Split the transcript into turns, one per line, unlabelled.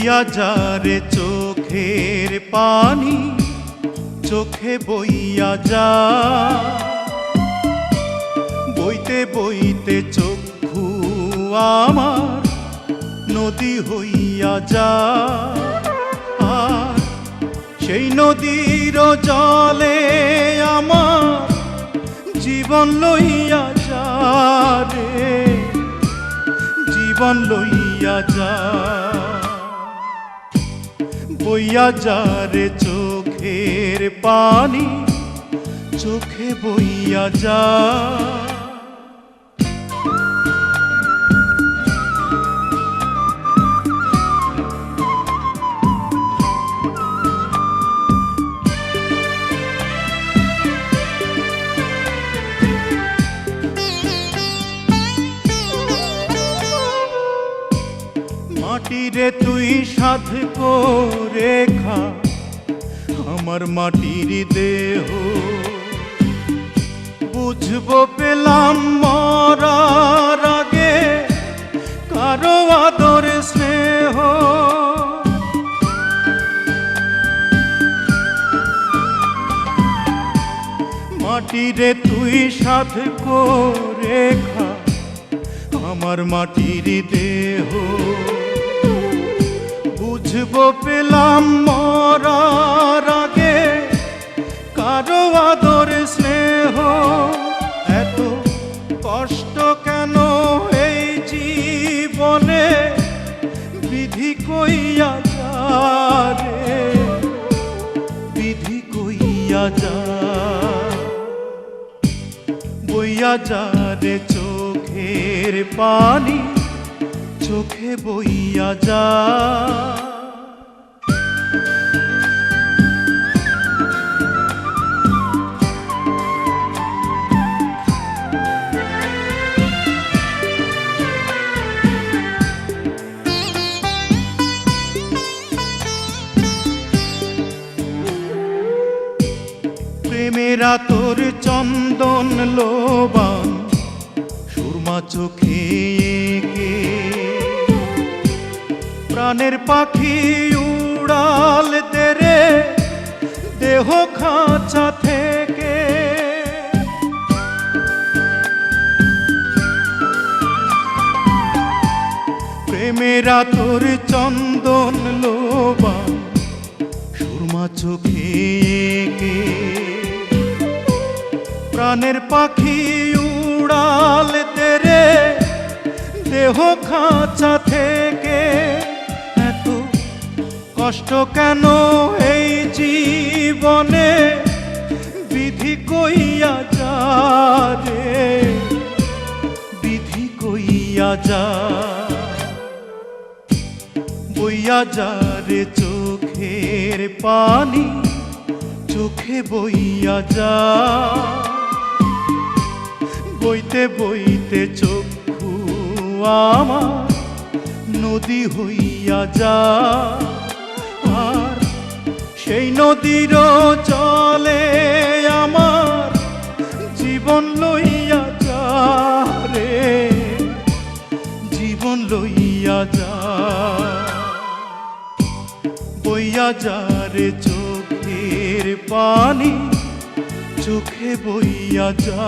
বইয়া যারে চোখের পানি, চোখে বইয়া যা, বইতে বইতে চক্ষু আমার নদী হইয়া যা। আর সেই নদীর জলে আমার জীবন লইয়া যা রে, জীবন লইয়া যা। বইয়া যা রে চোখের পানি, চোখে বইয়া যা। মাটিরে তুই সাধ করে খা আমার মাটির দেহ, বুঝবো পেলাম মরার আগে কারো আদর স্নেহ। মাটিরে তুই সাধ করে খা আমার মাটির দেহ, বুঝবো পেলাম মরার আগে কারো আদর স্নেহ। এত কষ্ট কেন এই জীবনে, বিধি কইয়া যা রে, বিধি কইয়া যা। বইয়া যা রে চোখের পানি, চোখে বইয়া যা। প্রেমেরা তোর চন্দন লোবান সুরমা চোখে এঁকে, প্রাণের পাখি উড়াল দে রে দেহ খাঁচা থেকে। প্রেমেরা তোর চন্দন লোবান সুরমা চোখে এঁকে, প্রাণের পাখি উড়াল দে রে দেহ খাঁচা থেকে। এত কষ্ট কেন এই জীবনে, বিধি কইয়া যা রে, বিধি কইয়া যা। বইয়া যা রে চোখের পানি, চোখে বইয়া যা। বইতে বইতে চক্ষু আমার নদী হইয়া যা। আর সেই নদীর জলে আমার জীবন লইয়া যা রে, জীবন লইয়া যা। বইয়া যা রে চোখের পানি, চোখে বইয়া যা।